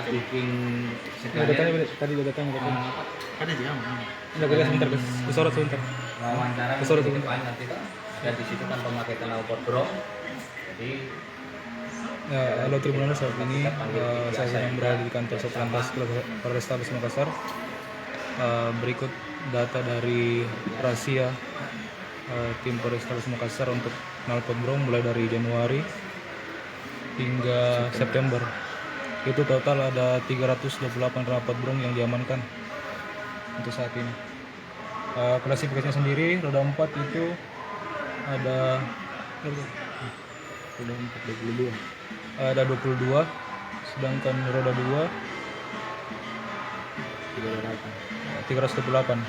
booking Ada datanya tadi ada datanya. Ada jam. Udah gue sebentar kesorot sebentar. wawancara Kesorot di sebentar. depan nanti kan. Dan di situ kan pemakai knalpot bro. Jadi Ya, halo Tribuners, saat ini saya sedang berada di kantor Satlantas Polrestabes Makassar. Berikut data dari rahasia tim Polrestabes Makassar untuk knalpot bro mulai dari Januari hingga September. Itu total ada 328 knalpot bro yang diamankan untuk saat ini. Klasifikasinya sendiri roda 4 itu ada roda 4 22. Ada 22, sedangkan roda 2 328,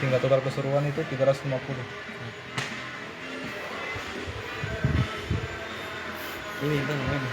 sehingga total keseluruhan itu 350. Ini itu namanya.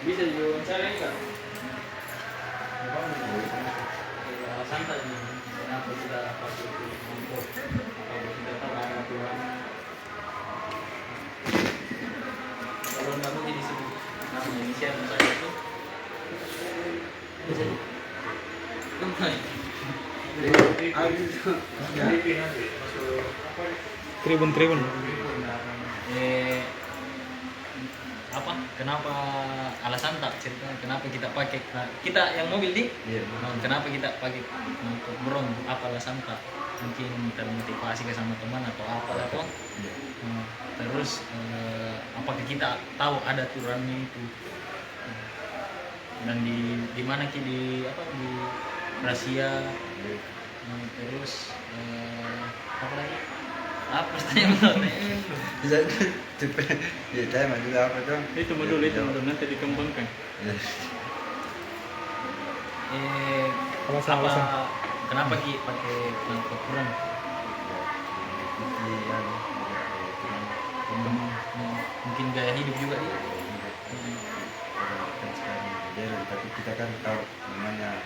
Bisa diwawancara enggak? Alasan tadi kenapa kita pakai itu mampu? Apa sudah tahu ada aturan? Kalau kamu jadi sebut nama Indonesia misalnya itu bisa kembali. Tribun. Apa? Kenapa alasan tak ceritanya? Kenapa kita pakai? Kita yang mobil nih? Kenapa kita pakai untuk brong? Apa alasan tak? Mungkin termotivasi ke sama teman atau apa atau? Terus apakah kita tahu ada aturannya itu? Dan di mana di apa di rahasia? Terus apa lagi? Apa pertanyaan? Bisa ya saya juga apa tuh? Itu modul nanti dikembangkan. Alasan. Kenapa Ki pakai knalpot bro? Mungkin gaya hidup juga ya. Tapi kita kan tahu namanya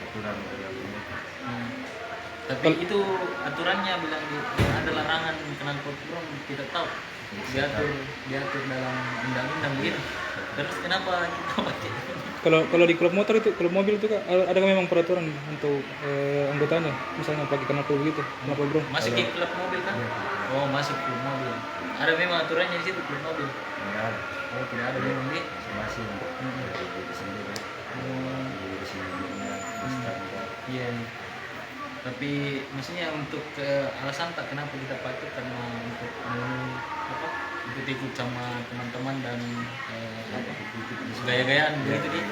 aturan dalam ini. Tapi itu aturannya bilang ada larangan knalpot bro, kita tahu diatur dalam undang-undang gitu. Terus kenapa kita pakai? Kalau di klub motor itu, klub mobil itu Kak, ada memang peraturan untuk anggotanya, misalnya pakai knalpot begitu, knalpot bro. Masuk ke klub mobil kan? Oh, masuk klub mobil. Ada memang aturannya di situ klub mobil. Enggak ada. Oh, tidak ada memang nih. Masih di sini kan. Di sini Iya. Tapi maksudnya untuk alasan tak kenapa kita pakai karena untuk apa? Ikut-ikut sama teman-teman dan apa? Gaya-gayaan begitu nih.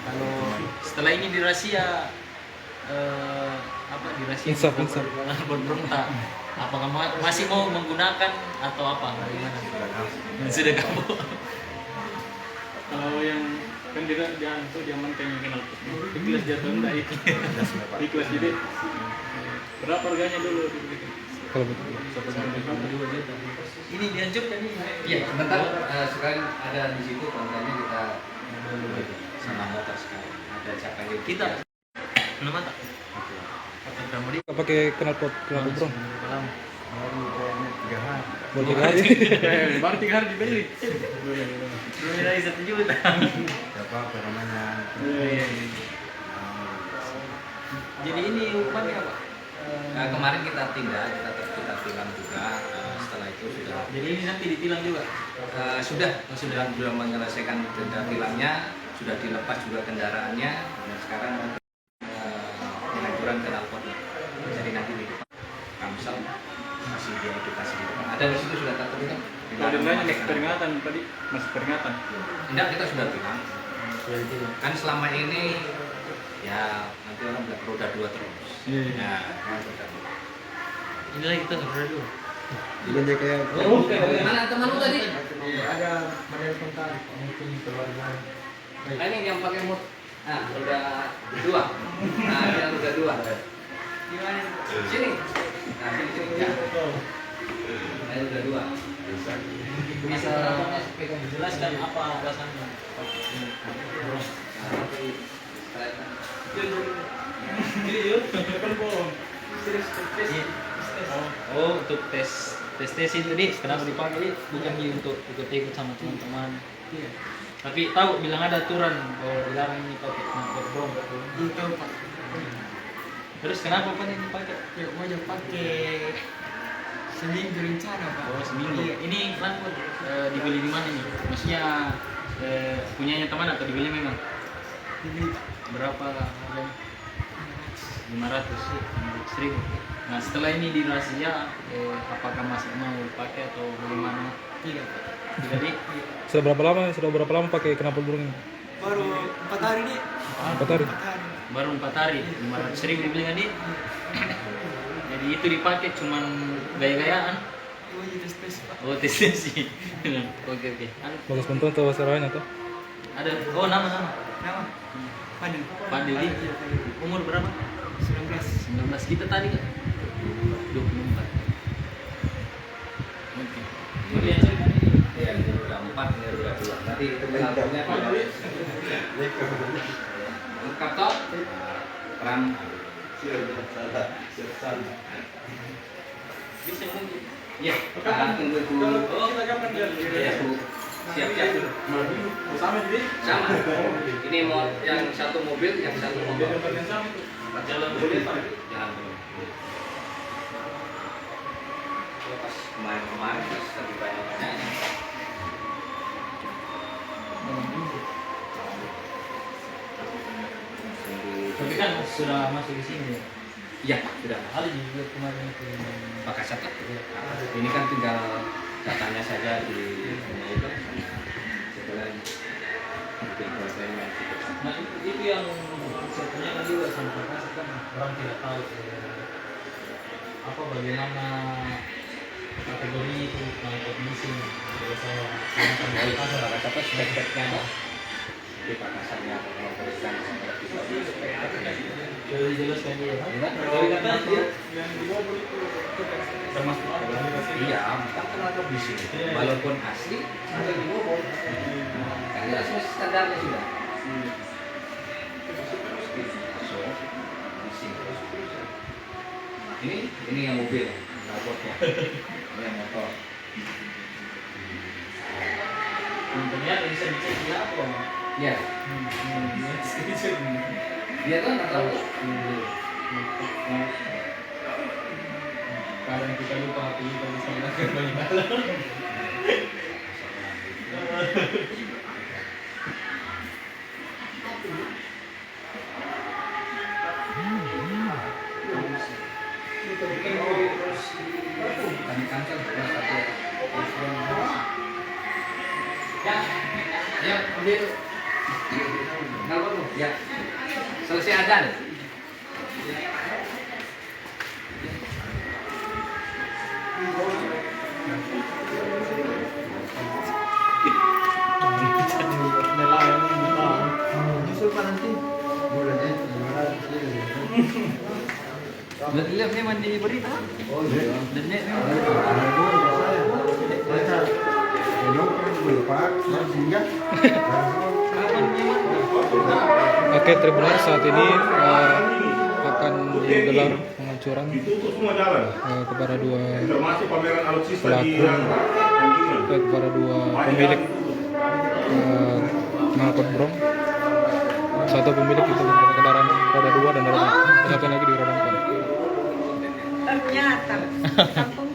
Kalau setelah ini di rahasia apa di rahasia Insaf. berberontak. Apakah masih mau menggunakan atau apa? Bagaimana? Sudah kamu. Kalau yang kan dia tuh diamankan yang kenal ikhlas jatuh enggak ikhlas jadi berapa harganya dulu Kalau betul. Ini dihancurkan ini. iya sebentar sekarang ada di situ kontennya kita sama motor sekarang. Ada siapa yang Kita belum ada. Kamu di Pakai knalpot bro. Baru 3 hari. baru 3 hari dibeli belum lagi 1 juta. apa namanya? Jadi ini hukumannya apa? kemarin kita tindak, kita tilang juga. Setelah itu sudah Jadi ini nanti ditilang juga. sudah menyelesaikan denda tilangnya, sudah dilepas juga kendaraannya, dan sekarang pengaturan knalpotnya. Jadi nanti di depan Kamsel masih diedukasi di depan. Ada di situ sudah tertulis. kalau dendanya masih peringatan tadi masih peringatan Tidak, kita sudah bilang. Kan selama ini ya nanti orang bilang roda 2 terus. Nah, roda 2. Ini lagi kita ngobrol dulu. Ini dia kayak Mana teman lu tadi? Ada model kontak mungkin keluarga. Ini yang pakai mood. Nah, roda 2. Nah, ini yang roda 2. Gimana? Sini. Nah, sini. Ya. Ini roda 2. Bisa jelaskan apa alasannya? Nah, nanti setelah itu. Oh, untuk tes itu nih, kenapa dipakai? Bukan untuk ikut-ikut sama teman-teman. Iya. Tapi tahu bilang ada aturan bahwa dilarang ini pakai knalpot brom. Itu Pak. Terus kenapa Pak ini pakai? Ya mau aja pakai seminggu rencana Pak. Oh, seminggu. Iya. Ini knalpot dibeli di mana ini? Maksudnya punyanya teman atau dibeli memang? Ini Berapa harganya? 500.000. Nah setelah ini di rahasia, apakah masih mau pakai atau bagaimana? tidak Pak. Jadi Sudah berapa lama pakai knalpot burung ini? Baru 4 hari nih. 4 hari. 4 hari. baru 4 hari, 500.000 dibeli tadi. Jadi itu dipakai cuman gaya-gayaan. Oh iya tes Pak. Oh tes sih. Oke. Bagus bentuk tuh wasaranya tuh. Ada. Oh nama. Nama? Padel. Padel di umur berapa? 19. 19 kita tadi kan? 24. Oke. Kemudian Ya, ini udah 4, ini udah 2. Tadi itu penaltinya lengkap toh? Perang. bisa mungkin. Ya, tunggu dulu. Oh, kita kapan dia? Ya, Bu. Siap-siap. Sama jadi. Sama. Ini mau yang satu mobil, yang satu mobil. Jalan boleh Pak. Jangan dulu. Pas kemarin pas lagi banyak-banyaknya. Tapi kan sudah masuk di sini. Iya, sudah. Ada juga kemarin itu. Pakai catat. Ini kan tinggal datanya saja di itu. Setelah bikin kontennya. Nah itu yang sebetulnya kan juga sama Pak kan orang tidak tahu apa bagaimana kategori itu knalpot leasing. Jadi saya gunakan Baik, Pak Kasar. pakai catat spek-speknya ada. Di pakasannya memberikan spek-speknya. Jadi jelaskan dia. Enggak? Tapi katanya dia Termasuk Iya, bukan tenaga bisnis. Walaupun asli, ada di bawah. Kan jelas standarnya sudah. So, bisnis. Ini yang mobil, rapotnya. Ini yang motor. untungnya bisa dicek di apa? Ya, dia tuh nggak tahu. Kadang kita lupa HP kita bisa menggunakan banyak hal. Kami cancel ya, ya, ambil. Nggak perlu, ya. Selesai adan. Berarti lihat memang di berita. Oh iya. Dan lihat memang. Oke, Tribunal saat ini akan digelar pengancuran kepada dua termasuk pameran alutsista di pelaku, kepada dua pemilik knalpot brom. Satu pemilik itu kendaraan roda 2 dan roda 4, satu lagi di roda 4. Ternyata kampung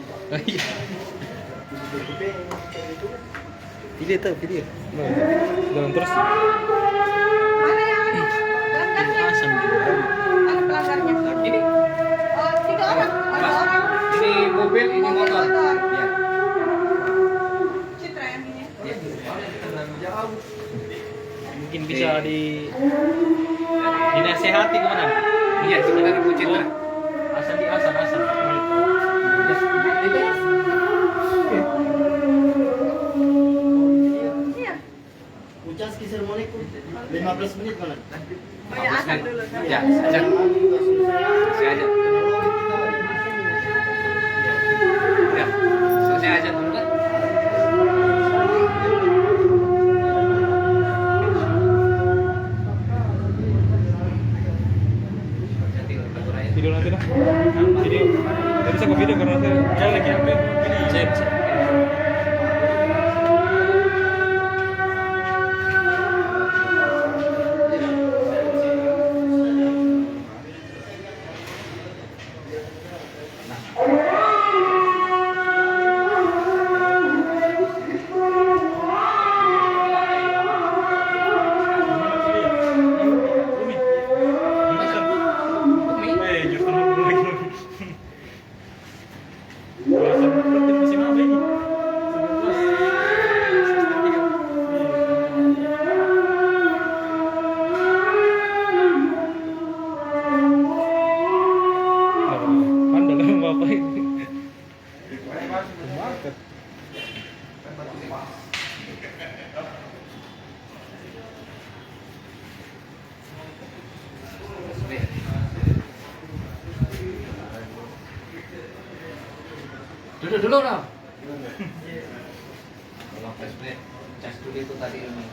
Pilih tuh, pilih. Jalan terus. mana yang anu pelanggarnya? Ada pelanggarnya. Ini, Oh, 3 orang. Ada orang. ini mobil, ini motor. Ya. Citra yang ini. Ya. Mungkin bisa dinasehati kemana? Iya, sebenarnya Bu Citra. Asal di asal. Iya. Ucaski seremoniku 15 menit mana? Oh ya, asal dulu. Ya, saja. Selesai aja. Ya, selesai aja dulu kan. Video nanti Anda lah bapak ini. Duduk dulu dong. Tolong flashback. Cas dulu itu tadi ini.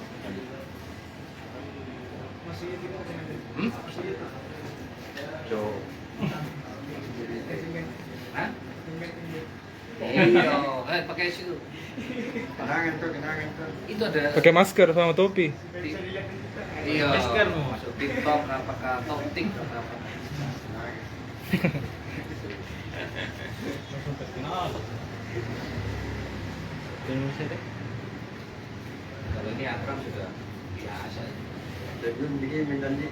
Jo. Hah? Iya, pakai situ. Kenangan tuh. Itu ada. Pakai masker sama topi. Iya. Masuk TikTok apakah TikTok apa? Kalau ini Akram sudah biasa. Belum bikin nanti.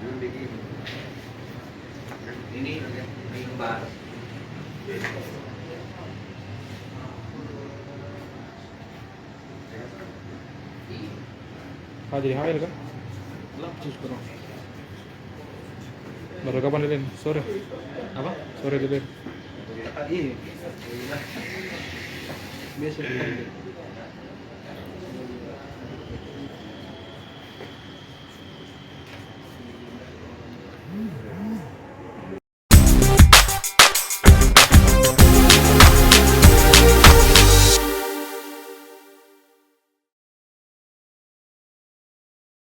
Belum bikin. Ini mimbar. Jadi hamil kan? Baru kapan Lilin? Sore? Apa? Sore Lilin. Iya. Biasa.